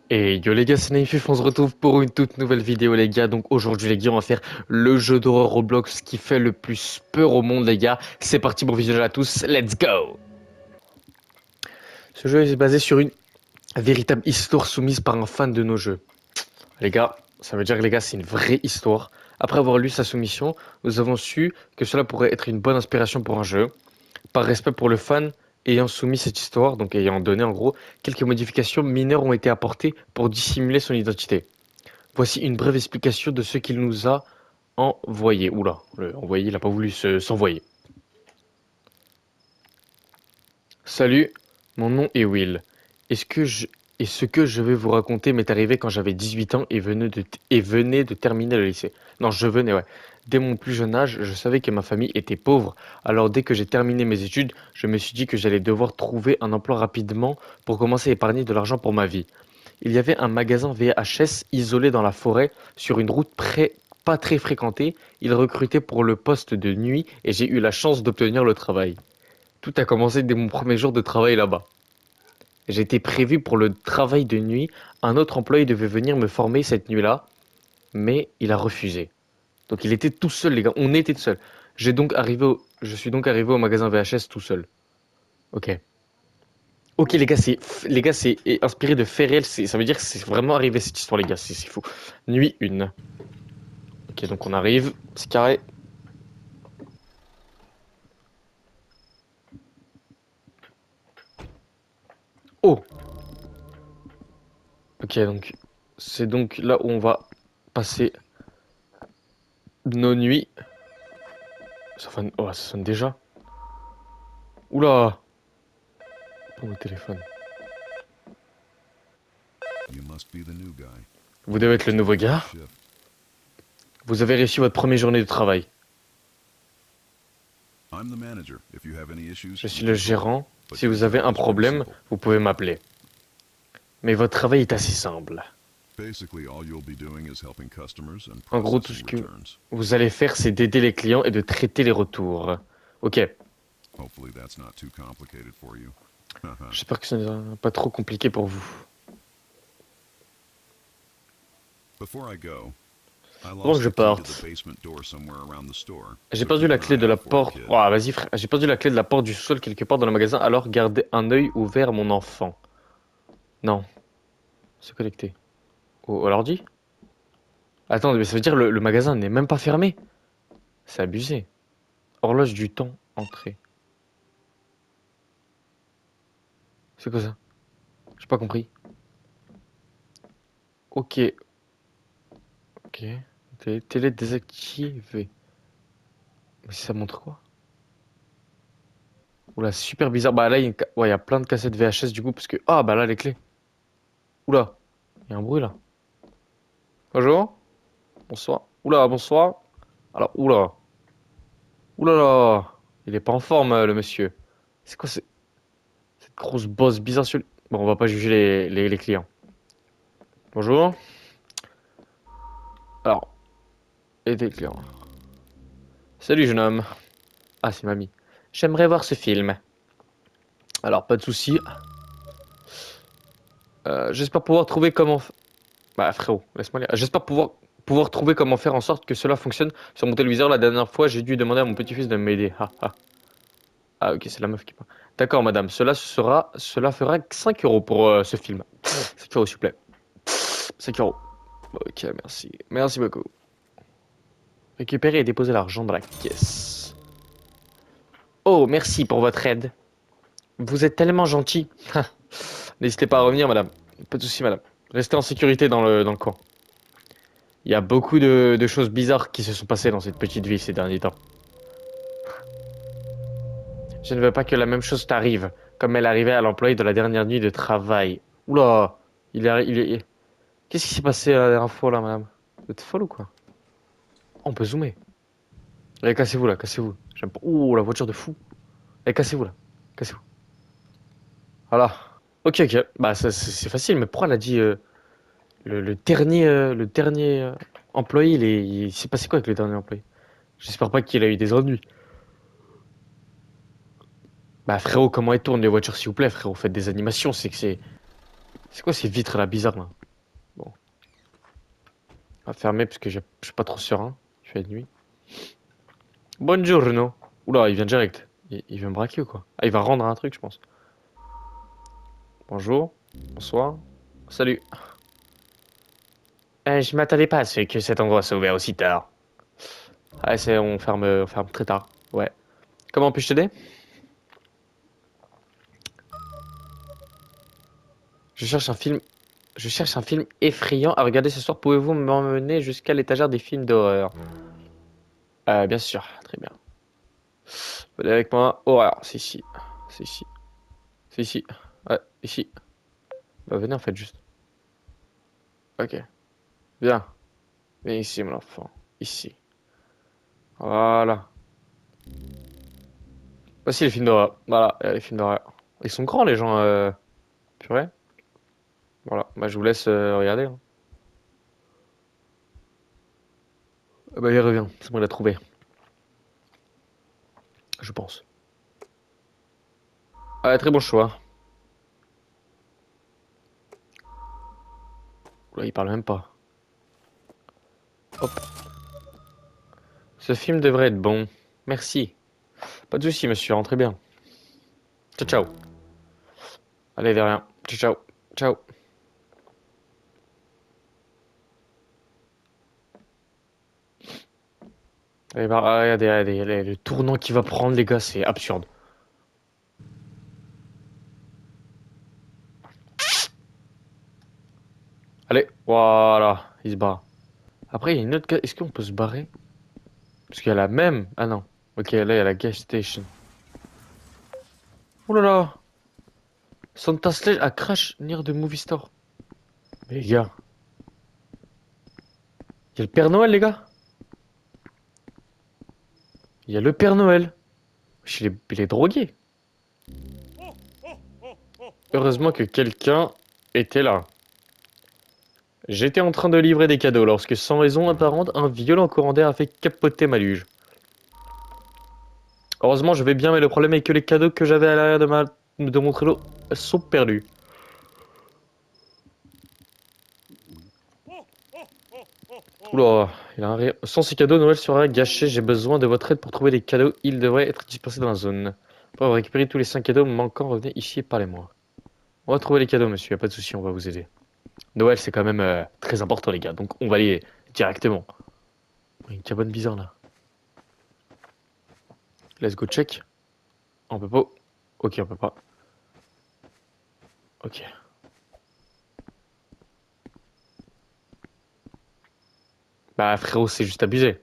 Et yo les gars, c'est Naïfif, on se retrouve pour une toute nouvelle vidéo les gars. Donc aujourd'hui les gars, on va faire le jeu d'horreur Roblox qui fait le plus peur au monde les gars. C'est parti pour visionnage à tous, let's go! Ce jeu est basé sur une véritable histoire soumise par un fan de nos jeux. Les gars, ça veut dire que les gars, c'est une vraie histoire. Après avoir lu sa soumission, nous avons su que cela pourrait être une bonne inspiration pour un jeu. Par respect pour le fan ayant soumis cette histoire, donc ayant donné en gros, quelques modifications mineures ont été apportées pour dissimuler son identité. Voici une brève explication de ce qu'il nous a envoyé. Oula, le envoyé, il n'a pas voulu s'envoyer. Salut, mon nom est Will. Est-ce que je... Et ce que je vais vous raconter m'est arrivé quand j'avais 18 ans et venais de terminer le lycée. Non, je venais, ouais. Dès mon plus jeune âge, je savais que ma famille était pauvre. Alors dès que j'ai terminé mes études, je me suis dit que j'allais devoir trouver un emploi rapidement pour commencer à épargner de l'argent pour ma vie. Il y avait un magasin VHS isolé dans la forêt, sur une route pas très fréquentée. Il recrutait pour le poste de nuit et j'ai eu la chance d'obtenir le travail. Tout a commencé dès mon premier jour de travail là-bas. J'étais prévu pour le travail de nuit. Un autre employé devait venir me former cette nuit-là, mais il a refusé. Donc il était tout seul, les gars. On était tout seul. Je suis donc arrivé au magasin VHS tout seul. Ok. Ok, les gars, c'est inspiré de faits réels. Ça veut dire que c'est vraiment arrivé cette histoire, les gars. C'est fou. Nuit 1. Ok, donc on arrive. C'est carré. Oh! Ok, donc c'est donc là où on va passer nos nuits. Oh, ça sonne déjà. Oula! Pour le téléphone. Vous devez être le nouveau gars. Vous avez réussi votre première journée de travail. Je suis le gérant. Si vous avez un problème, vous pouvez m'appeler. Mais votre travail est assez simple. En gros, tout ce que vous allez faire, c'est d'aider les clients et de traiter les retours. Ok. J'espère que ce n'est pas trop compliqué pour vous. Avant que je parte, j'ai perdu la clé de la porte. Oh, vas-y, frère. J'ai perdu la clé de la porte du sous-sol quelque part dans le magasin, alors gardez un œil ouvert, mon enfant. Non, c'est connecté. Au l'ordi? Attends, mais ça veut dire le magasin n'est même pas fermé. C'est abusé. Horloge du temps, entrée. C'est quoi ça? J'ai pas compris. Ok, ok. Télé désactivée. Mais ça montre quoi? Oula, c'est super bizarre. Bah là, ouais, il y a plein de cassettes VHS du coup, parce que... Ah, bah là, les clés. Oula, il y a un bruit là. Bonjour. Bonsoir. Oula, bonsoir. Alors, oula. Oula là. Il est pas en forme, le monsieur. C'est quoi cette grosse bosse bizarre sur lui? Bon, on va pas juger les clients. Bonjour. Alors, et des clients. Salut, jeune homme. Ah, c'est mamie. J'aimerais voir ce film. Alors, pas de souci. J'espère pouvoir trouver comment... Bah, frérot, laisse-moi lire. J'espère pouvoir trouver comment faire en sorte que cela fonctionne sur mon téléviseur. La dernière fois, j'ai dû demander à mon petit-fils de m'aider. Ah, ah. Ah, ok, c'est la meuf qui parle. D'accord, madame. Cela fera 5 euros pour ce film. 5 euros, s'il vous plaît. 5 euros. Ok, merci. Merci beaucoup. Récupérer et déposer l'argent dans la caisse. Oh, merci pour votre aide. Vous êtes tellement gentil. N'hésitez pas à revenir, madame. Pas de souci, madame. Restez en sécurité dans le coin. Il y a beaucoup de choses bizarres qui se sont passées dans cette petite ville ces derniers temps. Je ne veux pas que la même chose t'arrive, comme elle arrivait à l'employé de la dernière nuit de travail. Oula, Qu'est-ce qui s'est passé la dernière fois là, madame? Vous êtes folle ou quoi? Oh, on peut zoomer. Allez, cassez-vous là, cassez-vous. J'aime pas. Ouh, la voiture de fou. Allez, cassez-vous là. Cassez-vous. Voilà. Ok, ok. Bah, c'est facile, mais pourquoi elle a dit le dernier employé, il s'est passé quoi avec le dernier employé? J'espère pas qu'il a eu des ennuis. Bah, frérot, comment elles tournent les voitures, s'il vous plaît, frérot? Faites des animations, c'est que c'est. C'est quoi ces vitres là bizarres là? Bon, on va fermer parce que je suis pas trop serein. Il fait nuit. Buongiorno. Oula, il vient direct. Il veut me braquer ou quoi? Ah, il va rendre un truc, je pense. Bonjour. Bonsoir. Salut. Je m'attendais pas à ce que cet endroit soit ouvert aussi tard. Ah, on ferme très tard. Ouais. Comment puis-je t'aider? Je cherche un film. Je cherche un film effrayant à regarder ce soir. Pouvez-vous m'emmener jusqu'à l'étagère des films d'horreur? Bien sûr. Très bien. Venez avec moi. Horreur. C'est ici. C'est ici. C'est ici. Ouais, ici. Bah, venez en fait juste. Ok. Bien. Viens ici, mon enfant. Ici. Voilà. Voici les films d'horreur. Voilà, les films d'horreur. Ils sont grands, les gens. Purée. Voilà. Bah, je vous laisse regarder, hein. Ah bah, il revient. C'est bon, il a trouvé. Je pense. Ah, très bon choix. Là, il parle même pas. Hop. Ce film devrait être bon. Merci. Pas de soucis, monsieur. Rentrez bien. Ciao, ciao. Allez, de rien. Ciao, ciao. Ciao. Allez, bah, regardez, regardez, le tournant qu'il va prendre, les gars, c'est absurde. Allez, voilà. Il se barre. Après, il y a une autre. Est-ce qu'on peut se barrer? Parce qu'il y a la même. Ah non. Ok, là, il y a la gas station. Oh là là! Santa Sledge a crash near the movie store. Mais les gars, il y a le Père Noël, les gars. Il y a le Père Noël. Wesh, il est drogué. Heureusement que quelqu'un était là. J'étais en train de livrer des cadeaux lorsque, sans raison apparente, un violent courant d'air a fait capoter ma luge. Heureusement, je vais bien, mais le problème est que les cadeaux que j'avais à l'arrière de mon traîneau sont perdus. Oula, il a un rire. Sans ces cadeaux, Noël sera gâché. J'ai besoin de votre aide pour trouver les cadeaux. Ils devraient être dispersés dans la zone. Pour récupérer tous les 5 cadeaux manquants, revenez ici et parlez-moi. On va trouver les cadeaux, monsieur. Y a pas de souci, on va vous aider. Noël, c'est quand même très important, les gars. Donc, on va aller directement. Il y a une cabane bizarre là. Let's go check. On peut pas. Ok, on peut pas. Ok. Bah, frérot, c'est juste abusé.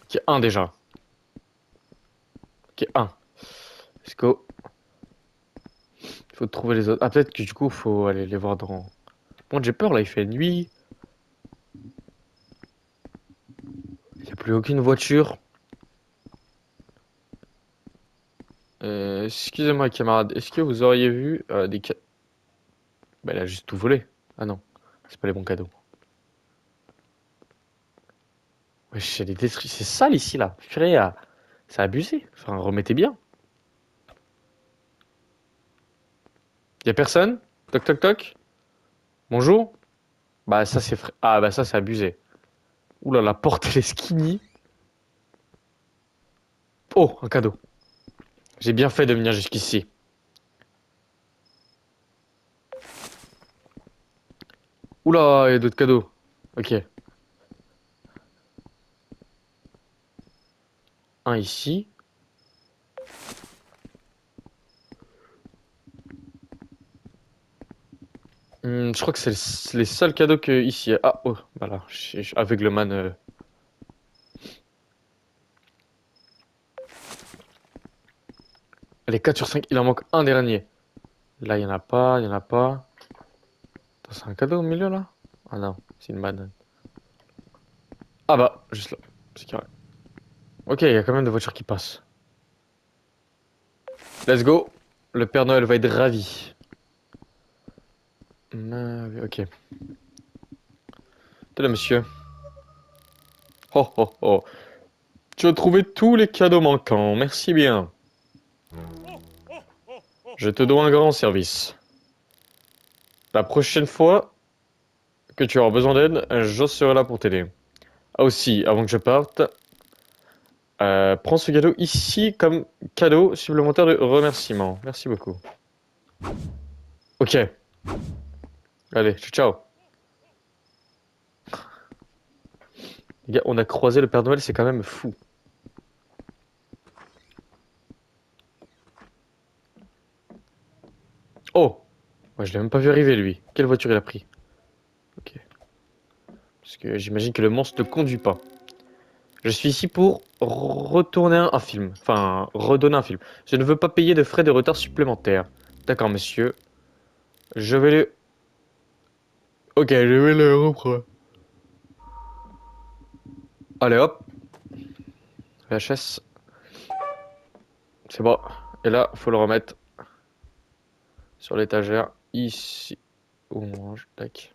Ok, un déjà. Ok, un. Let's go. Il faut trouver les autres. Ah, peut-être que du coup, faut aller les voir dans. Bon, j'ai peur là, il fait nuit. Il n'y a plus aucune voiture. Excusez-moi, camarade. Est-ce que vous auriez vu des cadeaux? Bah, elle a juste tout volé. Ah non, c'est pas les bons cadeaux. Wesh, elle est détruite. C'est sale ici là. Purée, c'est abusé. Enfin, remettez bien. Y a personne? Toc toc toc. Bonjour? Bah ça c'est ah bah ça c'est abusé. Oula la porte elle est skinny. Oh un cadeau. J'ai bien fait de venir jusqu'ici. Oula il y a d'autres cadeaux. Ok. Un ici. Je crois que c'est les seuls cadeaux que ici. Ah oh voilà. Aveugleman. Les 4 sur 5 il en manque un dernier. Là il y en a pas, il y en a pas. Attends, c'est un cadeau au milieu là? Ah non, c'est une banane. Ah bah juste là. C'est carré. Ok, il y a quand même des voitures qui passent. Let's go. Le Père Noël va être ravi. Ok. T'es là, monsieur. Oh, oh, oh. Tu as trouvé tous les cadeaux manquants. Merci bien. Je te dois un grand service. La prochaine fois que tu auras besoin d'aide, je serai là pour t'aider. Ah aussi, avant que je parte, prends ce cadeau ici comme cadeau supplémentaire de remerciement. Merci beaucoup. Ok, allez, ciao. Les gars, on a croisé le Père Noël, c'est quand même fou. Oh! Ouais, je l'ai même pas vu arriver, lui. Quelle voiture il a pris? Ok. Parce que j'imagine que le monstre ne conduit pas. Je suis ici pour retourner un film. Enfin, redonner un film. Je ne veux pas payer de frais de retard supplémentaires. D'accord, monsieur. Je vais le... Ok, je vais le reprendre. Allez, hop. VHS. C'est bon. Et là, faut le remettre sur l'étagère. Ici. Où on mange. Tac.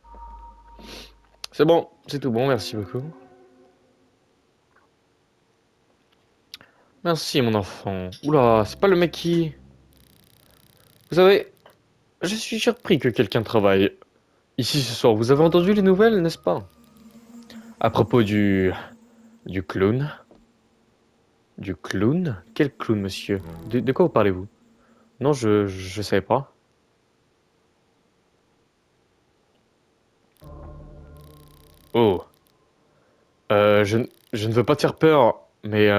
C'est bon. C'est tout bon. Merci beaucoup. Merci, mon enfant. Oula, c'est pas le mec qui... Vous savez, je suis surpris que quelqu'un travaille ici ce soir. Vous avez entendu les nouvelles, n'est-ce pas? À propos du clown. Du clown? Quel clown, monsieur? De quoi vous parlez-vous? Non, je savais pas. Oh. Je ne veux pas te faire peur, mais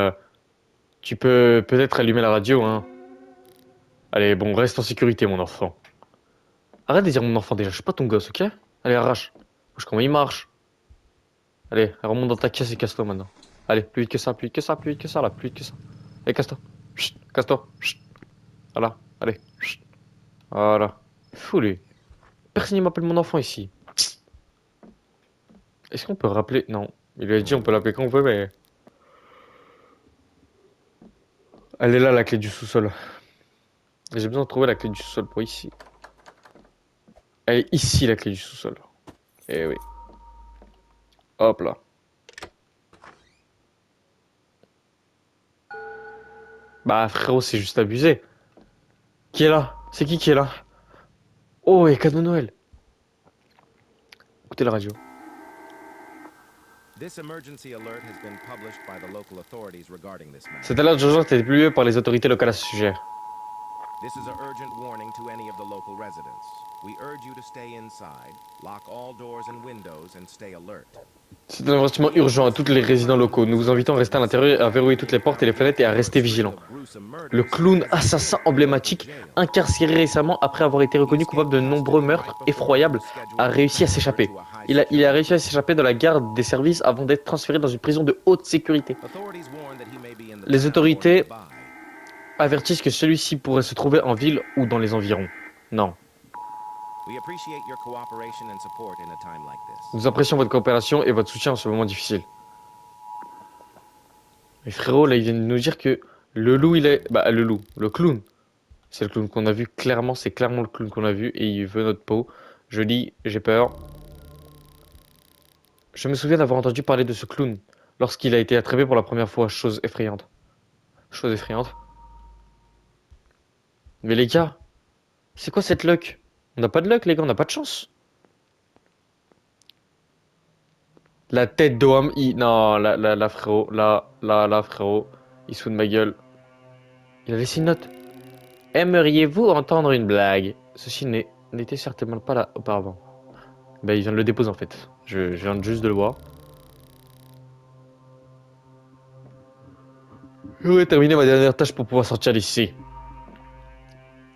tu peux peut-être allumer la radio, hein. Allez, bon, reste en sécurité, mon enfant. Arrête de dire mon enfant déjà, je suis pas ton gosse, ok? Allez, arrache. Bouge comment il marche. Allez, remonte dans ta caisse et casse-toi maintenant. Allez, plus vite que ça, plus vite que ça, plus vite que ça, là, plus vite que ça. Allez, casse-toi. Chut, casse-toi. Chut. Voilà, allez. Chut. Voilà. Fou, lui. Personne ne m'appelle mon enfant ici. Est-ce qu'on peut rappeler... Non. Il lui a dit on peut l'appeler quand on veut, mais... Elle est là, la clé du sous-sol. J'ai besoin de trouver la clé du sous-sol pour ici. Elle est ici, la clé du sous-sol. Eh oui. Hop là. Bah, frérot, c'est juste abusé. Qui est là? C'est qui est là? Oh, et cadeau de Noël. Écoutez la radio. Cette alerte d'urgence a été publiée par les autorités locales à ce sujet. This is an urgent warning to any of the local residents. We urge you to stay inside, lock all doors and windows, and stay alert. C'est un avertissement urgent à tous les résidents locaux. Nous vous invitons à rester à l'intérieur, à verrouiller toutes les portes et les fenêtres et à rester vigilants. Le clown assassin emblématique, incarcéré récemment après avoir été reconnu coupable de nombreux meurtres effroyables, a réussi à s'échapper. Il a réussi à s'échapper de la garde des services avant d'être transféré dans une prison de haute sécurité. Les autorités avertissent que celui-ci pourrait se trouver en ville ou dans les environs. Non. Nous apprécions votre coopération et votre soutien en ce moment difficile. Mais frérot, là, ils viennent de nous dire que le loup, il est... Bah, le loup, le clown. C'est le clown qu'on a vu, clairement, c'est clairement le clown qu'on a vu et il veut notre peau. Je dis, j'ai peur. Je me souviens d'avoir entendu parler de ce clown lorsqu'il a été attrapé pour la première fois, chose effrayante. Chose effrayante. Mais les gars, c'est quoi cette luck? On n'a pas de luck, les gars, on n'a pas de chance. La tête d'Oham, non, là, frérot, là, frérot, il se fout de ma gueule. Il a laissé une note. Aimeriez-vous entendre une blague? Ceci n'était certainement pas là auparavant. Bah, il vient de le déposer en fait. Je viens juste de le voir. J'aurais terminé ma dernière tâche pour pouvoir sortir d'ici.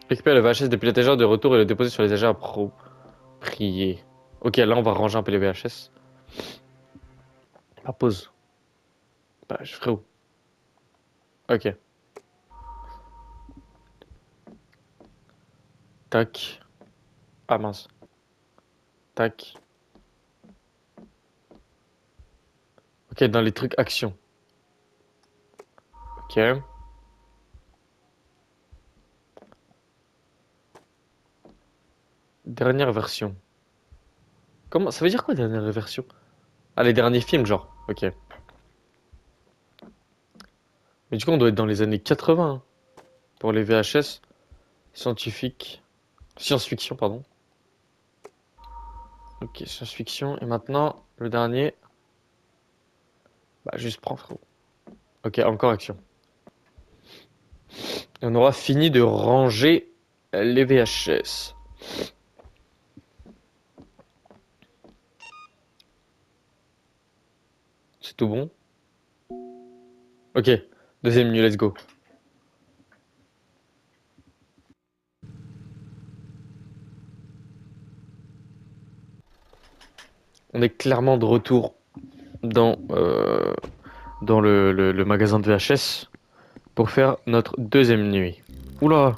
Récupérer le VHS depuis l'étagère de retour et le déposer sur les étagères appropriées. Ok, là on va ranger un peu les VHS. Ah, pause. Bah, je ferai où? Ok. Tac. Ah mince. Tac. Ok, dans les trucs action. Ok. Dernière version. Comment? Ça veut dire quoi dernière version? Ah, les derniers films, genre. Ok. Mais du coup, on doit être dans les années 80 hein, pour les VHS. Scientifique. Science-fiction, pardon. Ok, science-fiction. Et maintenant, le dernier. Bah, juste prends, frérot. Ok, encore action. Et on aura fini de ranger les VHS. C'est tout bon? Ok, deuxième menu, let's go. On est clairement de retour dans le magasin de VHS pour faire notre deuxième nuit. Oula,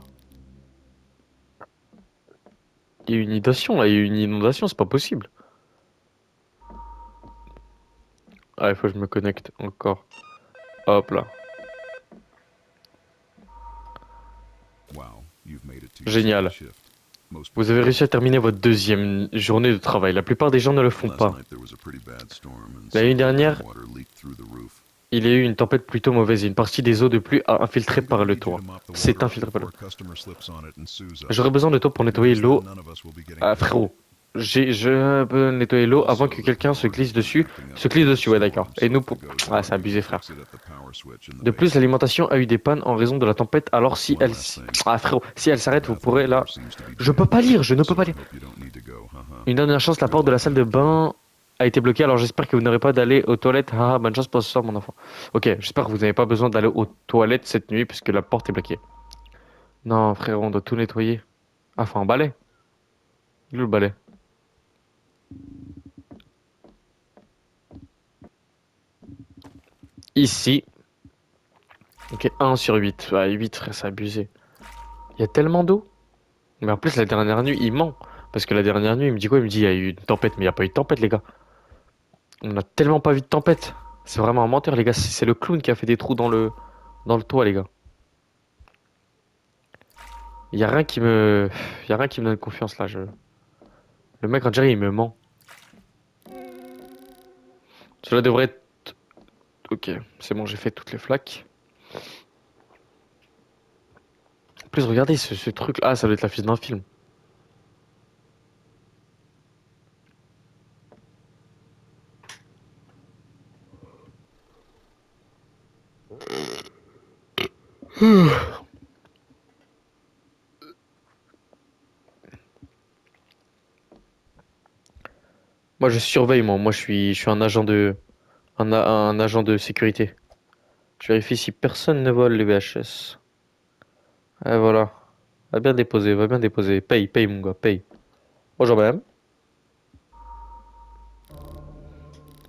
il y a eu une inondation là, il y a eu une inondation, c'est pas possible. Ah, il faut que je me connecte encore. Hop là. Génial. Vous avez réussi à terminer votre deuxième journée de travail. La plupart des gens ne le font pas. La nuit dernière, il y a eu une tempête plutôt mauvaise et une partie des eaux de pluie a infiltré par le toit. C'est infiltré par le toit. J'aurais besoin de toi pour nettoyer l'eau. Ah, frérot, je peux nettoyer l'eau avant que quelqu'un se glisse dessus. Se glisse dessus, ouais, d'accord. Et nous, pour... Ah, c'est abusé, frère. De plus, l'alimentation a eu des pannes en raison de la tempête. Alors, si elle... Ah, frérot, si elle s'arrête, vous pourrez là... Je peux pas lire, je ne peux pas lire. Une dernière chance, la porte de la salle de bain a été bloquée, alors j'espère que vous n'aurez pas d'aller aux toilettes. Ah, bonne chance pour ce soir, mon enfant. Ok, j'espère que vous n'avez pas besoin d'aller aux toilettes cette nuit, puisque la porte est bloquée. Non, frérot, on doit tout nettoyer. Ah, faut un balai. Il est où le balai? Ici. Ok, 1/8. Ah, 8, frère, c'est abusé. Il y a tellement d'eau. Mais en plus, la dernière nuit, il ment. Parce que la dernière nuit, il me dit quoi? Il me dit, il y a eu une tempête, mais il n'y a pas eu de tempête, les gars. On n'a tellement pas vu de tempête. C'est vraiment un menteur, les gars. C'est le clown qui a fait des trous dans le toit, les gars. Il y a rien qui me, il y a rien qui me donne confiance là. Le mec, on dirait, il me ment. Cela devrait être. Ok, c'est bon, j'ai fait toutes les flaques. En plus, regardez ce truc. Ah, ça doit être la fiche d'un film. Moi, je surveille, moi. Moi, je suis un agent de sécurité. Je vérifie si personne ne vole les VHS. Et voilà. Va bien déposer, va bien déposer. Paye, paye, mon gars, paye. Bonjour, madame.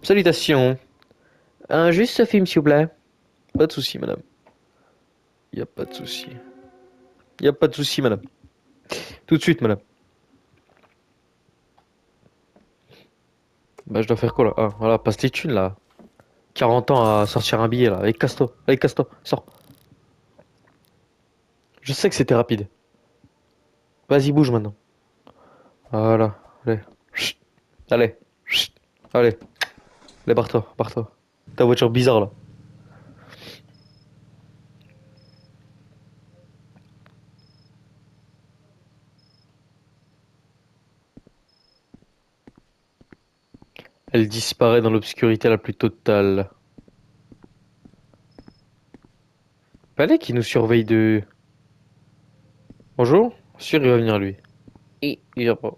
Salutations. Juste ce film, s'il vous plaît. Pas de souci, madame. Y a pas de souci. Y a pas de souci, madame. Tout de suite, madame. Bah, je dois faire quoi là? Ah, voilà, passe les thunes là. 40 ans à sortir un billet là. Allez, casse-toi. Allez, casse-toi. Sors. Je sais que c'était rapide. Vas-y, bouge maintenant. Voilà. Allez. Chut. Allez. Chut. Allez. Allez, barre-toi. Barre-toi. Ta voiture bizarre là. Elle disparaît dans l'obscurité la plus totale. Fallait qu'il nous surveille de. Bonjour. Sûr, il va venir lui. Il vient pas.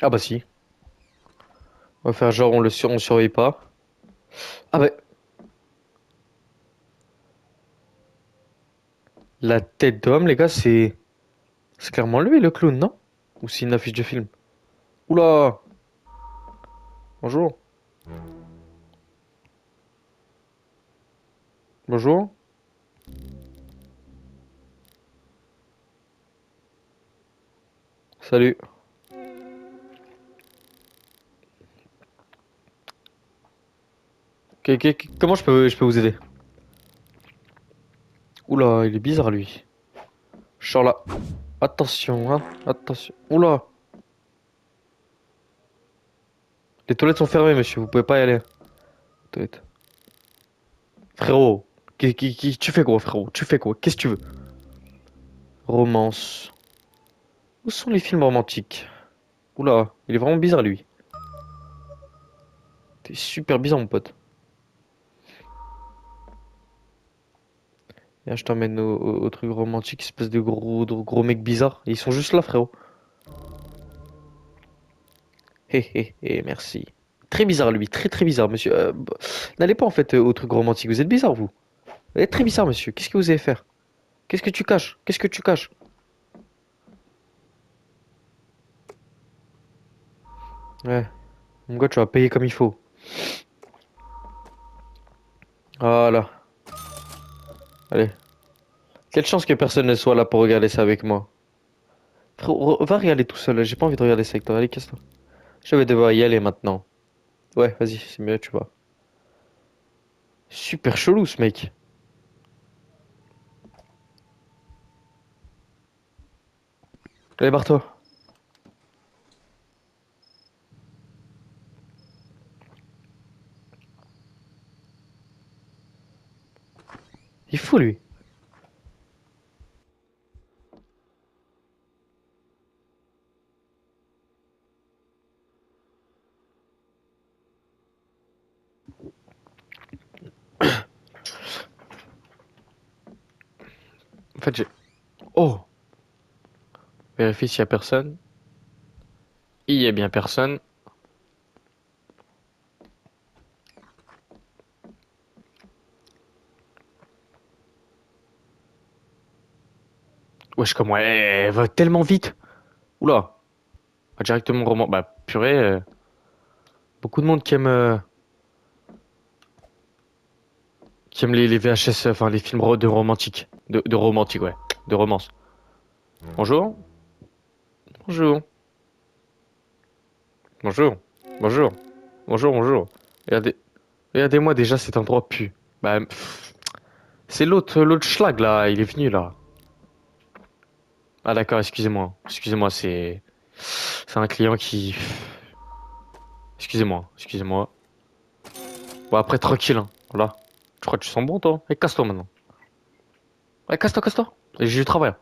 Ah bah si. On va faire genre on surveille pas. Ah bah. La tête d'homme, les gars, c'est. C'est clairement lui le clown, non? Ou c'est une affiche de film? Oula! Bonjour. Bonjour. Salut. Comment je peux vous aider? Oula, il est bizarre lui. Genre là. Attention, hein. Attention. Oula. Les toilettes sont fermées, monsieur. Vous pouvez pas y aller. Toilettes. Frérot, Tu fais quoi, frérot? Tu fais quoi? Qu'est-ce que tu veux? Romance. Où sont les films romantiques? Oula, il est vraiment bizarre, lui. T'es super bizarre, mon pote. Viens, je t'emmène au truc romantique, espèce de gros mecs bizarres. Et ils sont juste là, frérot. Hé, hé, hé, merci. Très bizarre, lui. Très, très bizarre, monsieur. N'allez pas, en fait, au truc romantique. Vous êtes bizarre, vous. Vous êtes très bizarre, monsieur. Qu'est-ce que vous allez faire? Qu'est-ce que tu caches? Qu'est-ce que tu caches? Ouais, mon gars, tu vas payer comme il faut. Voilà. Allez. Quelle chance que personne ne soit là pour regarder ça avec moi. Frérot, va regarder tout seul. J'ai pas envie de regarder ça avec toi. Allez, casse-toi. Je vais devoir y aller maintenant. Ouais, vas-y, c'est mieux, tu vois. Super chelou, ce mec. Allez, barre-toi. Il est fou, lui. En fait, j'ai... Oh! Vérifie s'il y a personne. Il y a bien personne. Wesh, comme ouais, elle va tellement vite. Oula. Ah, directement roman. Bah, purée. Beaucoup de monde qui aime les VHS, enfin les films de romantique. De romantique, ouais. De romance. Bonjour. Bonjour. Bonjour. Bonjour. Bonjour, bonjour. Regardez. Regardez-moi déjà cet endroit pue. Bah, c'est l'autre schlag là, il est venu là. Ah d'accord, excusez-moi. Excusez-moi, c'est un client qui... Excusez-moi, excusez-moi. Bon après tranquille, hein. Voilà. Je crois que tu sens bon toi. Et casse-toi maintenant. Ouais, casse-toi, casse-toi. J'ai du travail.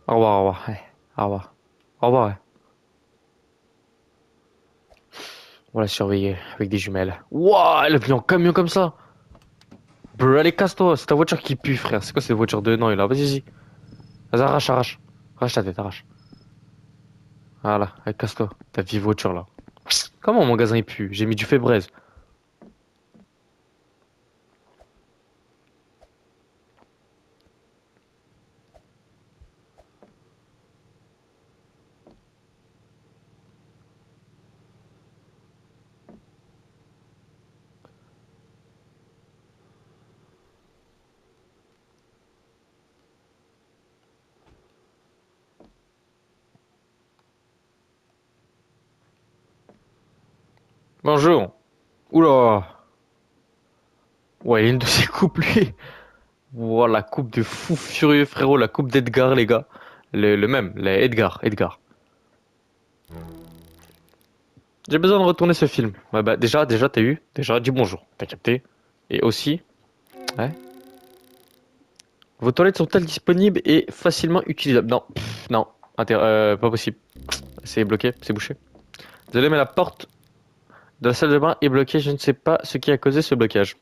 Au revoir, au revoir. Ouais. Au revoir. Au revoir, ouais. On va la surveiller avec des jumelles. Wouah, elle est venue en camion comme ça. Bro, allez, casse-toi. C'est ta voiture qui pue, frère. C'est quoi cette voiture de non, là? Vas-y, vas-y. Vas-y, arrache, arrache. Arrache ta tête, arrache. Voilà, allez, casse-toi. Ta vieille voiture là. Comment mon magasin il pue? J'ai mis du Febreze. Bonjour. Oula. Ouais, il y a une de ces coupes, lui. Voilà, la coupe de fou furieux, frérot. La coupe d'Edgar, les gars. Le même, Edgar, Edgar. J'ai besoin de retourner ce film. Ouais, bah, déjà, t'as eu. Déjà, dis bonjour. T'as capté. Et aussi, ouais. Vos toilettes sont-elles disponibles et facilement utilisables? Non, non. Pas possible. C'est bloqué, c'est bouché. Désolé, mais la porte de la salle de bain est bloquée. Je ne sais pas ce qui a causé ce blocage.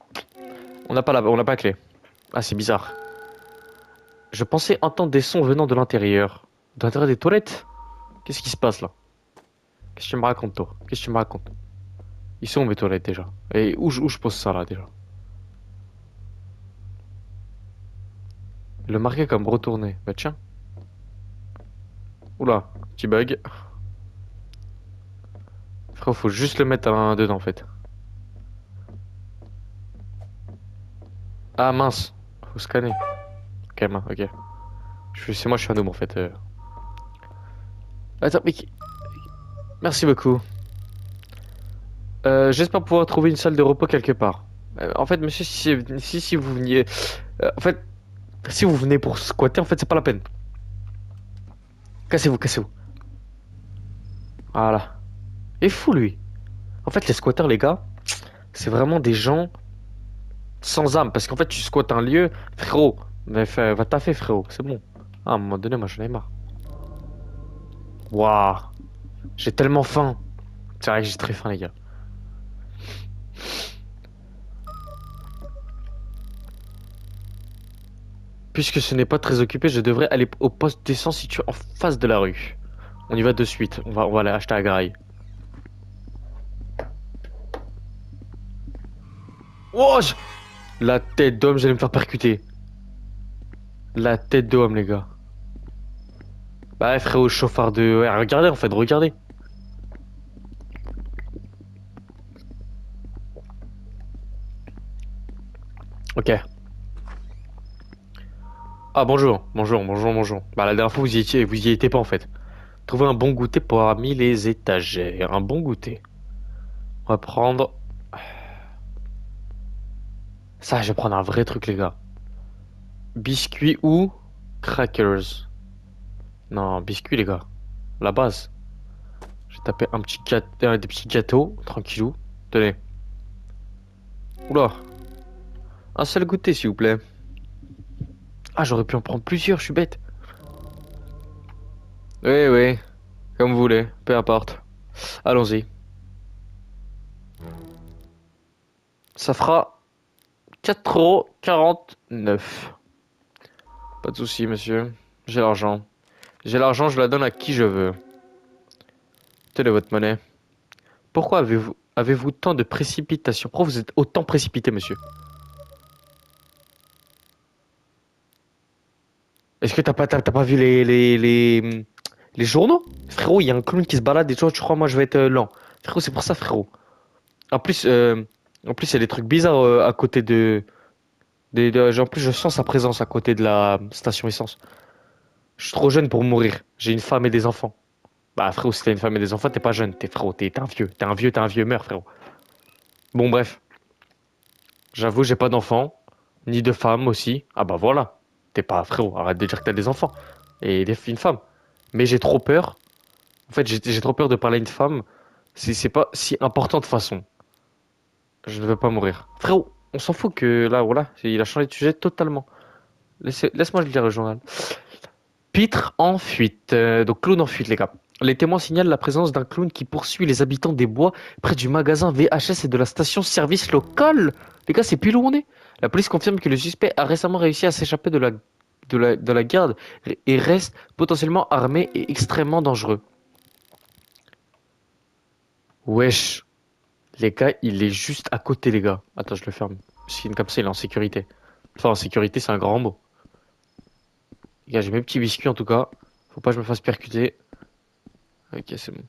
On n'a pas la clé. Ah, c'est bizarre. Je pensais entendre des sons venant de l'intérieur. De l'intérieur des toilettes? Qu'est-ce qui se passe là? Qu'est-ce que tu me racontes, toi? Qu'est-ce que tu me racontes? Ils sont où mes toilettes déjà? Et où je pose ça là déjà? Le marqué comme retourné. Bah tiens. Oula, petit bug. Frérot, faut juste le mettre dedans en fait. Ah mince, faut scanner. Ok, ok. C'est moi, je suis un noob en fait. Attends, mais merci beaucoup. J'espère pouvoir trouver une salle de repos quelque part. En fait, monsieur, si vous veniez, en fait, si vous venez pour squatter, en fait, c'est pas la peine. Cassez-vous, cassez-vous. Voilà. Il est fou lui. En fait, les squatteurs, les gars, c'est vraiment des gens. Sans âme, parce qu'en fait, tu squattes un lieu, frérot. Mais va taffer, frérot, c'est bon. Ah, à un moment donné, moi, j'en ai marre. Waouh, j'ai tellement faim. C'est vrai que j'ai très faim, les gars. Puisque ce n'est pas très occupé, je devrais aller au poste d'essence situé en face de la rue. On y va de suite. On va aller acheter à graille. Oh, la tête d'homme, j'allais me faire percuter. La tête d'homme, les gars. Bah, ouais, frérot, chauffard de. Ouais, regardez, en fait, regardez. Ok. Ah, bonjour, bonjour, bonjour, bonjour. Bah, la dernière fois, vous y étiez pas, en fait. Trouvez un bon goûter parmi les étagères. Un bon goûter. On va prendre. Ça, je vais prendre un vrai truc, les gars. Biscuit ou crackers? Non, biscuit, les gars. La base. J'ai tapé des petits gâteaux, tranquillou. Tenez. Oula. Un seul goûter, s'il vous plaît. Ah, j'aurais pu en prendre plusieurs, je suis bête. Oui, oui, comme vous voulez, peu importe. Allons-y. Ça fera 4,49 €. Pas de souci, monsieur. J'ai l'argent. J'ai l'argent, je la donne à qui je veux. Tenez votre monnaie. Pourquoi avez-vous tant de précipitation? Pourquoi vous êtes autant précipité, monsieur? Est-ce que t'as pas vu les journaux? Frérot, il y a un clown qui se balade et toi, tu crois, moi, je vais être lent. Frérot, c'est pour ça, frérot. En plus, euh, en plus, il y a des trucs bizarres à côté en plus, je sens sa présence à côté de la station essence. Je suis trop jeune pour mourir. J'ai une femme et des enfants. Bah, frérot, si t'as une femme et des enfants, t'es pas jeune. T'es frérot, t'es un vieux. T'es un vieux, meurs, frérot. Bon, bref. J'avoue, j'ai pas d'enfants. Ni de femme aussi. Ah bah voilà. T'es pas frérot. Arrête de dire que t'as des enfants. Et une femme. Mais j'ai trop peur. En fait, j'ai trop peur de parler à une femme. C'est pas si important de façon. Je ne veux pas mourir. Frérot, on s'en fout que là, voilà. Il a changé de sujet totalement. Laisse-moi lire le journal. Pitre en fuite. Donc clown en fuite, les gars. Les témoins signalent la présence d'un clown qui poursuit les habitants des bois près du magasin VHS et de la station-service locale. Les gars, c'est pile où on est. La police confirme que le suspect a récemment réussi à s'échapper de la garde et reste potentiellement armé et extrêmement dangereux. Wesh. Les gars, il est juste à côté, les gars. Attends, je le ferme. Signe comme ça, il est en sécurité. Enfin, en sécurité, c'est un grand mot. Les gars, j'ai mes petits biscuits en tout cas. Faut pas que je me fasse percuter. Ok, c'est bon.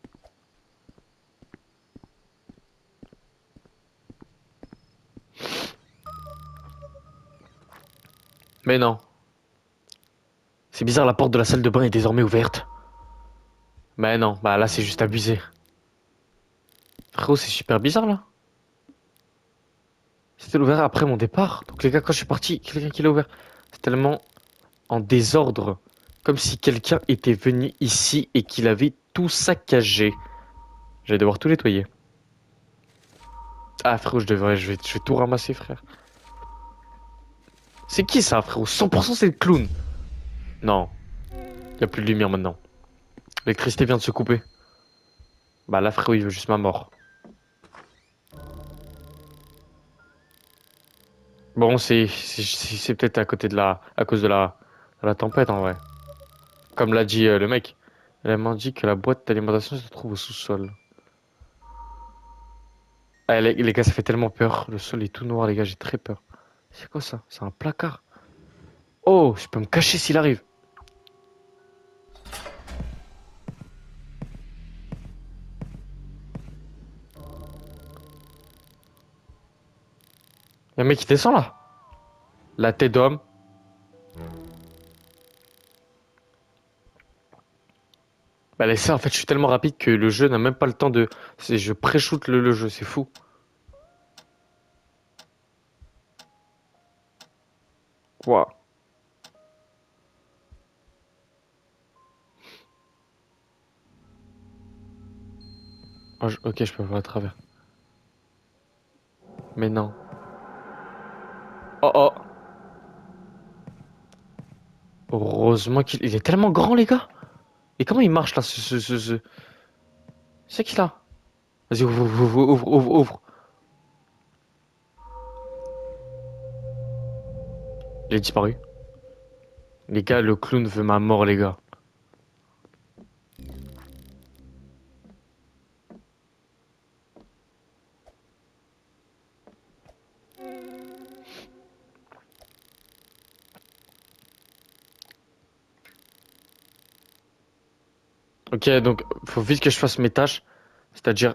Mais non. C'est bizarre, la porte de la salle de bain est désormais ouverte. Mais non, bah là, c'est juste abusé. Frérot, c'est super bizarre là. C'était ouvert après mon départ. Donc les gars, quand je suis parti, quelqu'un qui l'a ouvert. C'est tellement en désordre. Comme si quelqu'un était venu ici et qu'il avait tout saccagé. Je vais devoir tout nettoyer. Ah frérot, je vais tout ramasser, frère. C'est qui ça, frérot? 100% c'est le clown. Non, y a plus de lumière maintenant. L'électricité vient de se couper. Bah là, frérot, il veut juste ma mort. Bon, c'est peut-être à cause de la tempête en vrai. Comme l'a dit le mec. Elle m'a dit que la boîte d'alimentation se trouve au sous-sol. Ah, les gars, ça fait tellement peur. Le sol est tout noir, les gars, j'ai très peur. C'est quoi ça? C'est un placard. Oh, je peux me cacher s'il arrive. Y'a un mec qui descend là. La tête d'homme. Bah, laissez, en fait, je suis tellement rapide que le jeu n'a même pas le temps de. Je pré-shoot le jeu, c'est fou. Waouh. Oh, ok, je peux voir à travers. Mais non. Oh oh. Heureusement qu'il il est tellement grand, les gars. Et comment il marche là, c'est qui là? Vas-y, ouvre, ouvre, ouvre, ouvre, ouvre. Il a disparu. Les gars, le clown veut ma mort, les gars. Ok, donc faut vite que je fasse mes tâches. C'est-à-dire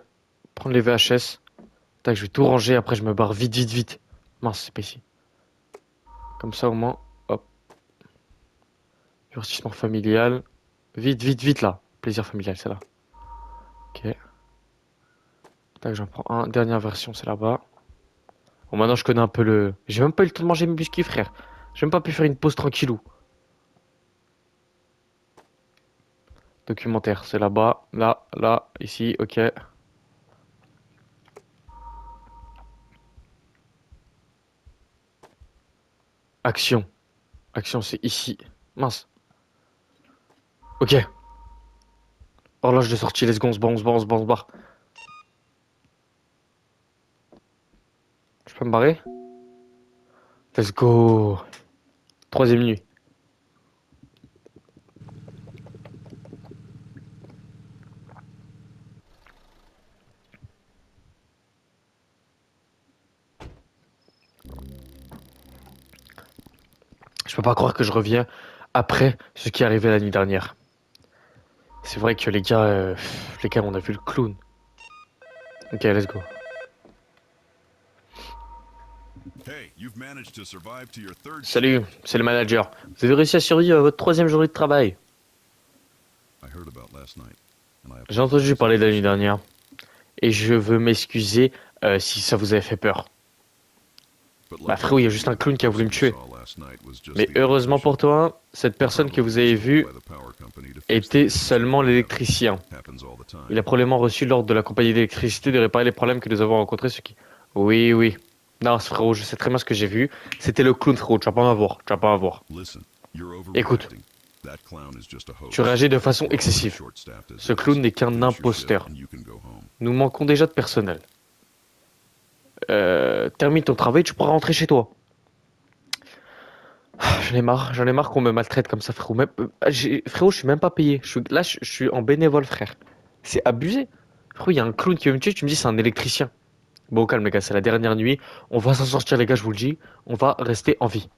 prendre les VHS. Tac, je vais tout ranger, après je me barre vite, vite, vite. Mince, c'est pas ici. Comme ça au moins, hop. Divertissement familial. Vite, vite, vite là. Plaisir familial, c'est là. Ok. Tac, j'en prends un. Dernière version, c'est là-bas. Bon, maintenant je connais un peu le. J'ai même pas eu le temps de manger mes biscuits, frère. J'ai même pas pu faire une pause tranquillou. Documentaire, c'est là-bas. Là, là, ici, ok. Action. Action, c'est ici. Mince. Ok. Horloge de sortie, let's go, on se barre, on se barre, on se barre, on se barre. Je peux me barrer? Let's go. Troisième nuit. Je peux pas croire que je reviens après ce qui est arrivé la nuit dernière. C'est vrai que les gars, on a vu le clown. Ok, let's go. Hey, you've managed to survive to your third Salut, shift. c'est le manager. Vous avez réussi à survivre à votre troisième journée de travail. I heard about last night, and I J'ai entendu apologize if parler de it la nuit was you. dernière. Et je veux m'excuser si ça vous avait fait peur. But Bah luckily frérot, il y a for juste you, un the clown qui a voulu person me you tuer. saw last night was just Mais the heureusement electrician, pour toi, cette personne que vous probably avez installed vue by the power company to fix the était issues they seulement pointed out. l'électricien. Happens all the Il a time. probablement reçu l'ordre de la compagnie d'électricité de réparer les problèmes que nous avons rencontrés, ce qui... Oui, oui. Non, frérot, je sais très bien ce que j'ai vu. C'était le clown, frérot, tu vas pas m'avoir. Tu vas pas m'avoir. Listen, you're Écoute, overreacting. That clown is just a tu hoax. réagis de façon We're already excessive. short-staffed as Ce it is. clown n'est qu'un Finish your shift imposteur. and you can go home. Nous manquons déjà de personnel. Termine ton travail, tu pourras rentrer chez toi. J'en ai marre qu'on me maltraite comme ça, frérot. Frérot, je suis même pas payé. Je suis en bénévole, frère. C'est abusé. Frérot, il y a un clown qui veut me tuer, tu me dis c'est un électricien. Bon, au calme, les gars, c'est la dernière nuit. On va s'en sortir, les gars, je vous le dis. On va rester en vie.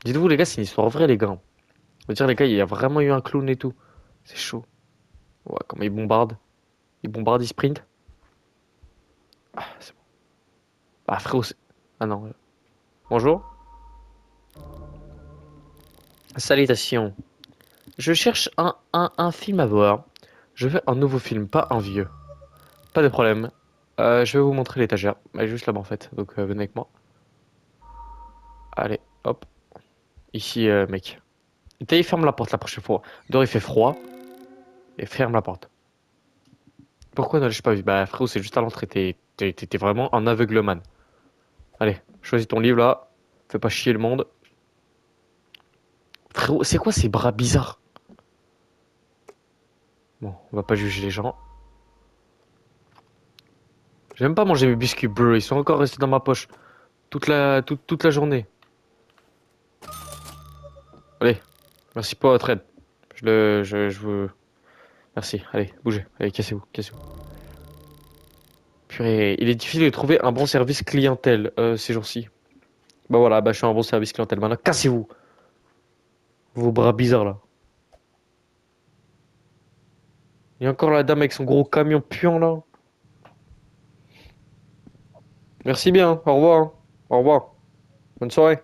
Dites-vous, les gars, c'est une histoire vraie, les gars. Je veux dire, les gars, il y a vraiment eu un clown et tout. C'est chaud. Ouais, comment il bombarde. Il bombarde, il sprint. Ah, c'est bon. Ah, frérot, c'est... Ah non. Bonjour. Salutations. Je cherche un film à voir. Je veux un nouveau film, pas un vieux. Pas de problème. Je vais vous montrer l'étagère. Elle est juste là-bas, en fait. Donc, venez avec moi. Allez, hop. Ici, mec. Et ferme la porte la prochaine fois. Dehors, il fait froid. Et ferme la porte. Pourquoi ne l'ai-je pas vu? Bah, frérot, c'est juste à l'entrée. T'es vraiment un aveugleman. Allez, choisis ton livre là. Fais pas chier le monde. Frérot, c'est quoi ces bras bizarres? Bon, on va pas juger les gens. J'ai même pas mangé mes biscuits, bro. Ils sont encore restés dans ma poche. Toute la journée. Allez, merci pour votre aide. Je vous... Merci. Allez, bougez. Allez, cassez-vous, cassez-vous. Purée, il est difficile de trouver un bon service clientèle ces jours-ci. Bah voilà, bah je suis un bon service clientèle. Maintenant, cassez-vous. Vos bras bizarres là. Il y a encore la dame avec son gros camion puant là. Merci bien. Au revoir, hein. Au revoir. Bonne soirée.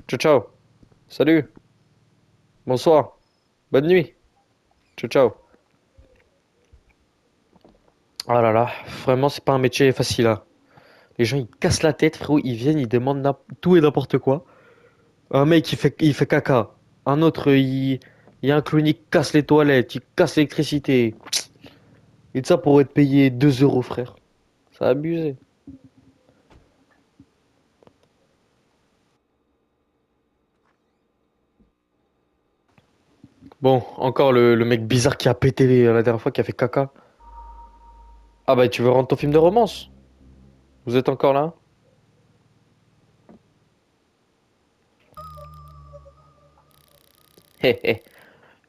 Ciao, ciao. Salut. Bonsoir. Bonne nuit. Ciao, ciao. Oh là là, vraiment, c'est pas un métier facile là. Les gens, ils cassent la tête, frérot. Ils viennent, ils demandent tout et n'importe quoi. Un mec, il fait caca. Un autre, il y a un clown, il casse les toilettes, il casse l'électricité. Et de ça pour être payé 2 euros, frère. C'est abusé. Bon, encore le mec bizarre qui a pété la dernière fois, qui a fait caca. Ah bah tu veux rendre ton film de romance? Vous êtes encore là? Hé hé.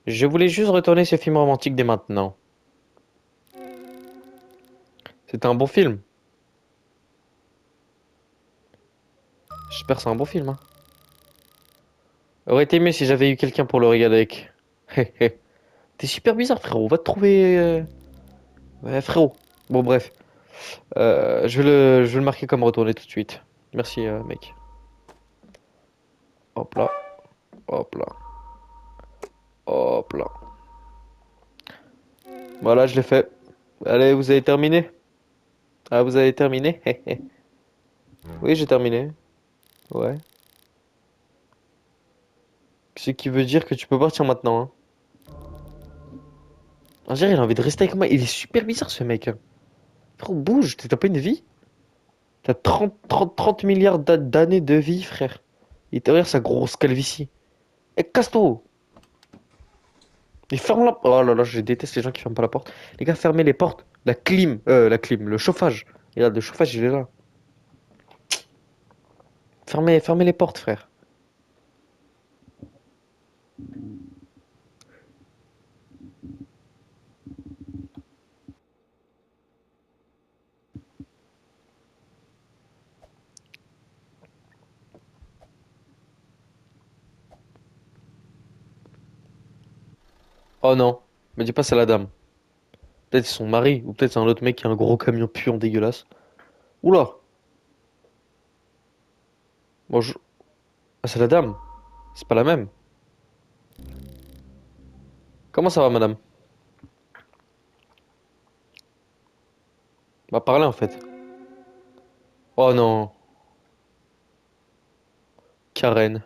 Je voulais juste retourner ce film romantique dès maintenant. C'était un bon film. J'espère que c'est un bon film, hein. Aurait été mieux si j'avais eu quelqu'un pour le regarder avec. Hé hé. T'es super bizarre, frérot. Va te trouver. Ouais, frérot. Bon, bref. Je vais le marquer comme retourné tout de suite. Merci, mec. Hop là. Hop là. Hop là. Voilà, je l'ai fait. Allez, vous avez terminé? Ah, vous avez terminé? Hé hé. Oui, j'ai terminé. Ouais. Ce qui veut dire que tu peux partir maintenant, hein. On dirait il a envie de rester avec moi. Il est super bizarre, ce mec, hein. Frérot, bouge. T'as pas une vie? T'as 30 milliards d'années de vie, frère. Et derrière sa grosse calvitie. Eh, casse-toi! Et ferme la... Oh là là, je déteste les gens qui ferment pas la porte. Les gars, fermez les portes. La clim, le chauffage. Regarde, le chauffage, il est là. Fermez les portes, frère. Oh non, me dis pas c'est la dame. Peut-être c'est son mari, ou peut-être c'est un autre mec qui a un gros camion puant dégueulasse. Oula! Bonjour. Ah, c'est la dame. C'est pas la même. Comment ça va, madame? Va parler en fait. Oh non, Karen.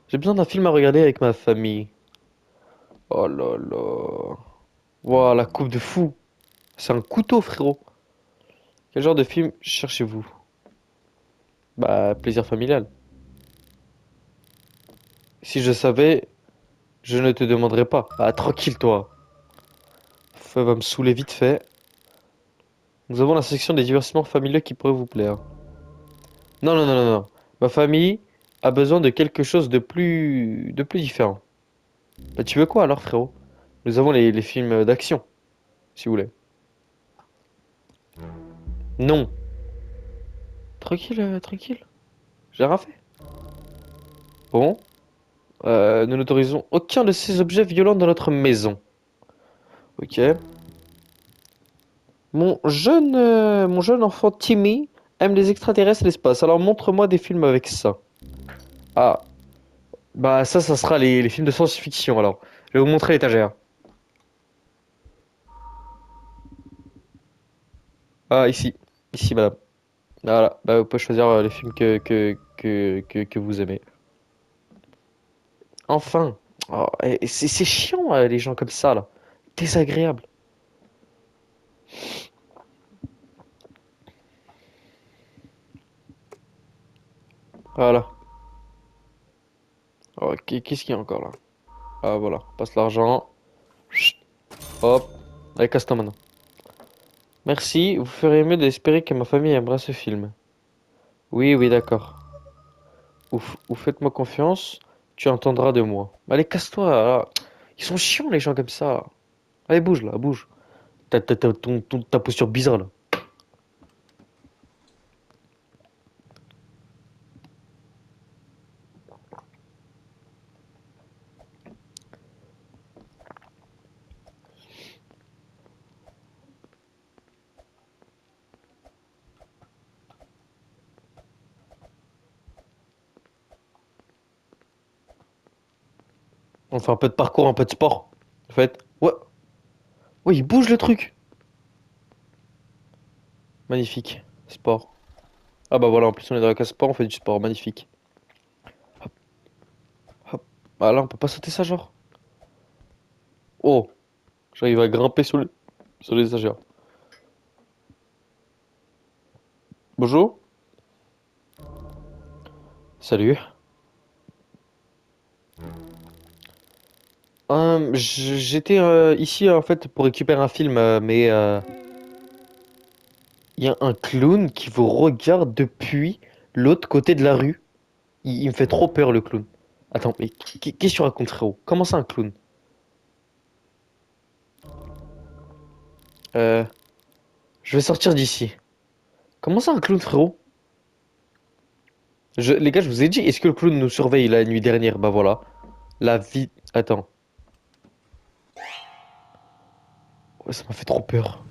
J'ai besoin d'un film à regarder avec ma famille. Oh là là. Ouah, la coupe de fou. C'est un couteau, frérot. Quel genre de film cherchez-vous? Bah, plaisir familial. Si je savais, je ne te demanderais pas. Ah, tranquille, toi. Ça va me saouler vite fait. Nous avons la section des divertissements familiaux qui pourrait vous plaire. Non, non, non, non, non. Ma famille a besoin de quelque chose de plus différent. Bah, tu veux quoi alors, frérot? Nous avons les films d'action, si vous voulez. Non. Tranquille, tranquille. J'ai rien fait. Bon, nous n'autorisons aucun de ces objets violents dans notre maison. Ok. Mon jeune enfant Timmy aime les extraterrestres et l'espace. Alors montre-moi des films avec ça. Ah, bah ça sera les films de science-fiction alors. Je vais vous montrer l'étagère. Ah, ici. Ici, madame. Voilà, bah vous pouvez choisir les films que vous aimez. Enfin. Oh, et c'est chiant, les gens comme ça, là. Désagréable. Voilà. Ok, qu'est-ce qu'il y a encore là? Ah, voilà. Passe l'argent. Chut. Hop. Allez, casse-toi maintenant. Merci, vous ferez mieux d'espérer que ma famille aimera ce film. Oui, oui, d'accord. Ou faites-moi confiance, tu entendras de moi. Allez, casse-toi, là. Ils sont chiants, les gens comme ça. Allez, bouge, là, bouge. Ta posture bizarre, là. On fait un peu de parcours, un peu de sport. En fait, ouais, ouais, il bouge le truc. Magnifique. Sport. Ah bah voilà, en plus on est dans la case sport, on fait du sport. Magnifique. Hop, hop. Ah là, on peut pas sauter ça, genre. Oh, j'arrive à grimper sur les étagères. Bonjour. Salut. J'étais ici en fait pour récupérer un film, mais il y a un clown qui vous regarde depuis l'autre côté de la rue. Il me fait trop peur le clown. Attends, mais qu'est-ce que tu racontes, frérot? Comment ça un clown? Euh, je vais sortir d'ici. Comment ça un clown, frérot? Les gars, je vous ai dit, est-ce que le clown nous surveille la nuit dernière? Bah voilà. La vie. Attends. Ouais, ça m'a fait trop peur.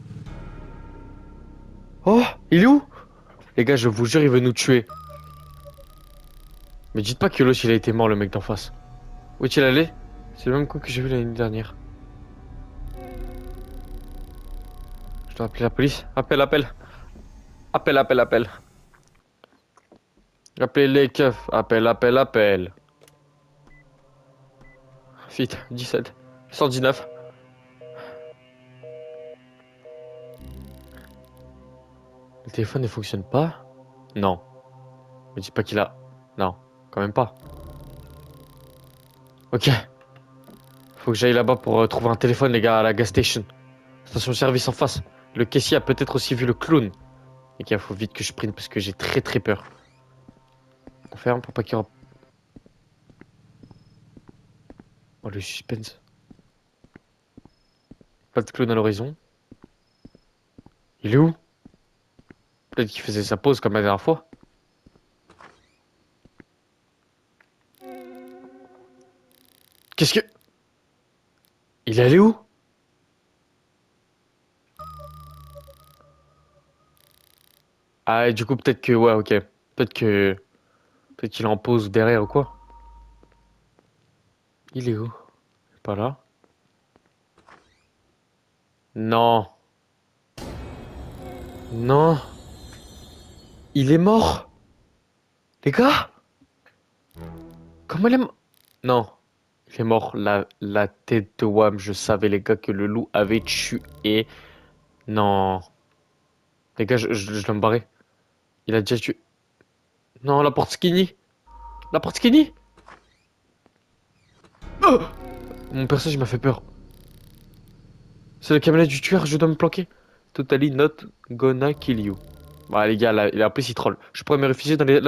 Oh, il est où? Les gars, je vous jure, il veut nous tuer. Mais dites pas que l'autre, il a été mort, le mec d'en face. Où est-il allé? C'est le même coup que j'ai vu la nuit dernière. Je dois appeler la police. Appelle, appelle. Appelle, appelle, appelle. Appelez les keufs. Appelle, appelle, appelle. Vite, 17. 119. Le téléphone ne fonctionne pas? Non. Me dis pas qu'il a... Non, quand même pas. Ok. Faut que j'aille là-bas pour trouver un téléphone, les gars, à la gas station. Station-service en face. Le caissier a peut-être aussi vu le clown. Et qu'il faut vite que je sprint parce que j'ai très très peur. On ferme pour pas qu'il y aura... Oh, le suspense. Pas de clown à l'horizon. Il est où? Peut-être qu'il faisait sa pause comme la dernière fois. Qu'est-ce que... Il est allé où? Ah, et du coup, peut-être que... Ouais, ok. Peut-être que... Peut-être qu'il est en pause derrière ou quoi. Il est où? Pas là. Non. Non. Il est mort. Les gars? Comment il est mort? Non. Il est mort. La tête de Wam. Je savais, les gars, que le loup avait tué. Non. Les gars, je dois me barrer. Il a déjà tué. Non, la porte skinny. La porte skinny. Oh, mon personnage m'a fait peur. C'est le caméra du tueur, je dois me planquer. Totally not gonna kill you. Bah les gars, là, en plus il troll. Je pourrais me réfugier dans les...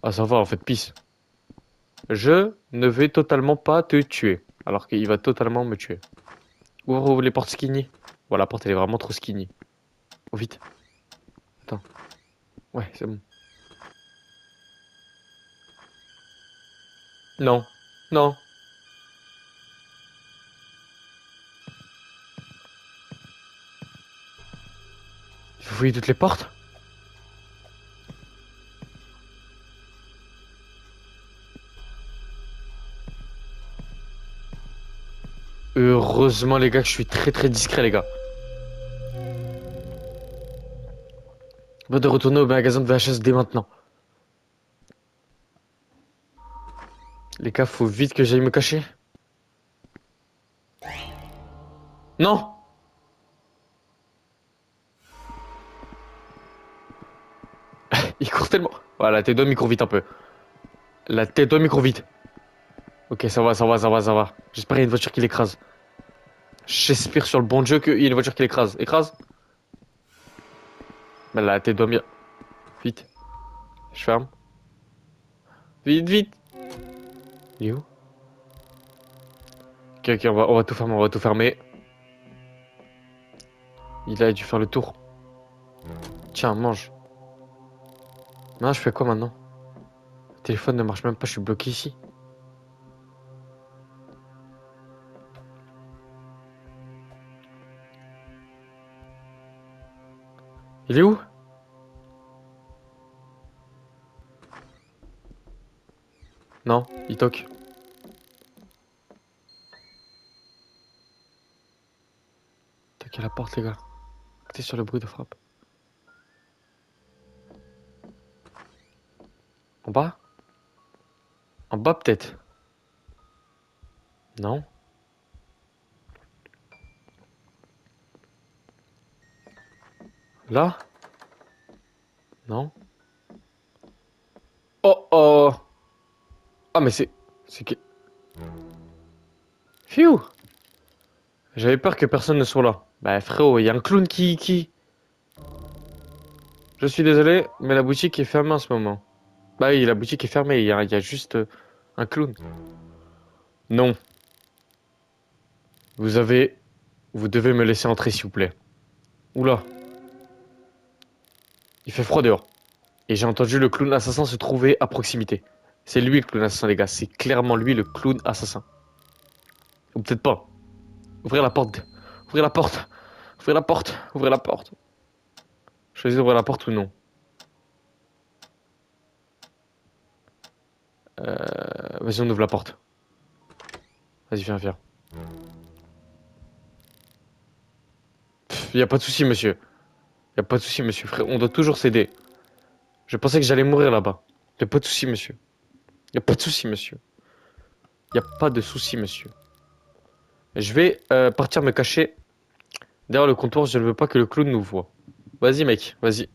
Ah ça va, en fait, peace. Je ne vais totalement pas te tuer. Alors qu'il va totalement me tuer. Ouvre les portes skinny. Bon, la porte elle est vraiment trop skinny. Oh vite. Attends. Ouais, c'est bon. Non. Non. Il faut fouiller toutes les portes? Heureusement les gars que je suis très très discret les gars. Va de retourner au magasin de VHS dès maintenant. Les gars, faut vite que j'aille me cacher. Non! Il court tellement. Voilà, tes doigts il court vite un peu. La tête doigts il court vite. Ok, ça va, ça va, ça va, ça va. J'espère qu'il y a une voiture qui l'écrase. J'espère sur le bon Dieu qu'il y a une voiture qui l'écrase. Écrase? Bah la tête doigts vite. Je ferme. Vite, vite. Il est où? Ok, ok, on va tout fermer, on va tout fermer. Il a dû faire le tour. Tiens, mange. Maintenant, je fais quoi maintenant? Le téléphone ne marche même pas, je suis bloqué ici. Il est où? Non, il toque. Toque à la porte, les gars. Écoutez sur le bruit de frappe. En bas? En bas, peut-être. Non? Là? Non? Oh oh! Ah, mais c'est... C'est que... Phew! J'avais peur que personne ne soit là. Bah frérot, il y a un clown qui... Je suis désolé, mais la boutique est fermée en ce moment. Bah oui, la boutique est fermée, il y a juste un clown. Non, vous avez... Vous devez me laisser entrer s'il vous plaît. Oula, il fait froid dehors. Et j'ai entendu le clown assassin se trouver à proximité. C'est lui le clown assassin les gars, c'est clairement lui le clown assassin. Ou peut-être pas. Ouvrez la porte. Ouvrez la porte. Ouvrez la porte. Ouvrez la porte. Choisissez d'ouvrir la porte ou non. Vas-y, on ouvre la porte. Vas-y, viens. Y a pas de souci, monsieur. Y a pas de souci, monsieur, frère. On doit toujours s'aider. Je pensais que j'allais mourir là-bas. Y a pas de souci, monsieur. Y a pas de souci, monsieur. Y a pas de souci, monsieur. Je vais partir me cacher derrière le comptoir. Je ne veux pas que le clown nous voie. Vas-y, mec. Vas-y.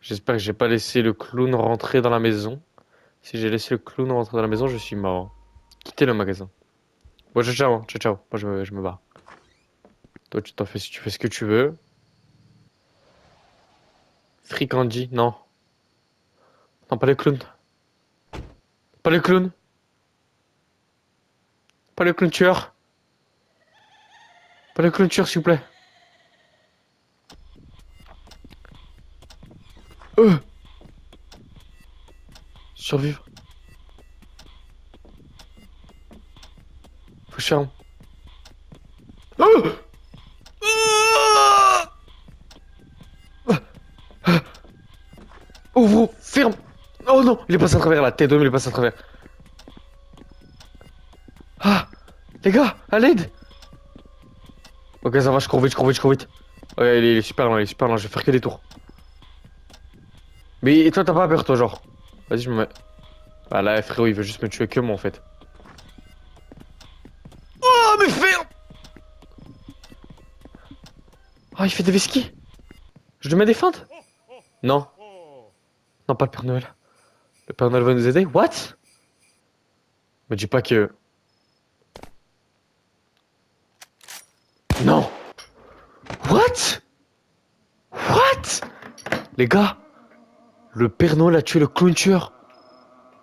J'espère que j'ai pas laissé le clown rentrer dans la maison. Si j'ai laissé le clown rentrer dans la maison, je suis mort. Quittez le magasin. Bon, ciao, ciao, hein. Ciao, ciao. Moi, je me barre. Toi, tu t'en fais si tu fais ce que tu veux. Free Candy, non. Non, pas le clown. Pas le clown. Pas le clown tueur. Pas le clown tueur, s'il vous plaît. Euh Survivre. Faut que je ferme. Oh Ouvre, ferme. Oh non, il est passé à travers la tête, il est passé à travers. Ah, les gars, à l'aide. Ok, ça va, je cours vite. Ouais, il est super lent, je vais faire que des tours. Mais toi, t'as pas peur, toi, genre. Vas-y, je me mets. Ah là, frérot, il veut juste me tuer que moi, en fait. Oh, mais ferme. Ah, il fait des vesquis. Je lui mets des feintes. Non. Non, pas le Père Noël. Le Père Noël va nous aider? What? Me dis pas que... Non. What? What? Les gars, le Père Noël a tué le clown tueur.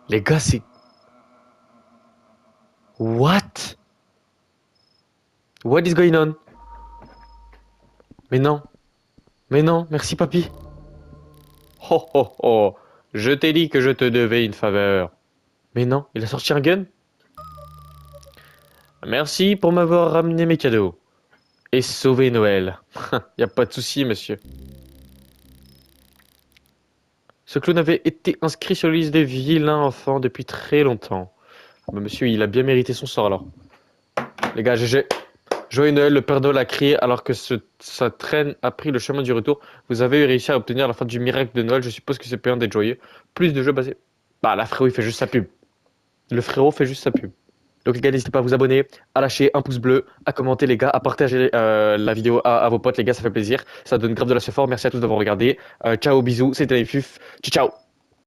Les gars, c'est... What? What is going on? Mais non. Mais non, merci papy. Oh oh oh. Je t'ai dit que je te devais une faveur. Mais non, il a sorti un gun? Merci pour m'avoir ramené mes cadeaux. Et sauvé Noël. Y a pas de souci, monsieur. Ce clown avait été inscrit sur la liste des vilains enfants depuis très longtemps. Ah bah monsieur, il a bien mérité son sort alors. Les gars, GG. Joyeux Noël, le Père Noël a crié alors que sa traîne a pris le chemin du retour. Vous avez réussi à obtenir la fin du miracle de Noël. Je suppose que c'est payant d'être joyeux. Plus de jeux basés. Bah là, frérot, il fait juste sa pub. Le frérot fait juste sa pub. Donc les gars, n'hésitez pas à vous abonner, à lâcher un pouce bleu, à commenter les gars, à partager la vidéo à vos potes les gars, ça fait plaisir. Ça donne grave de la fort. Merci à tous d'avoir regardé. Ciao, bisous, c'était les Fuf. Ciao, ciao.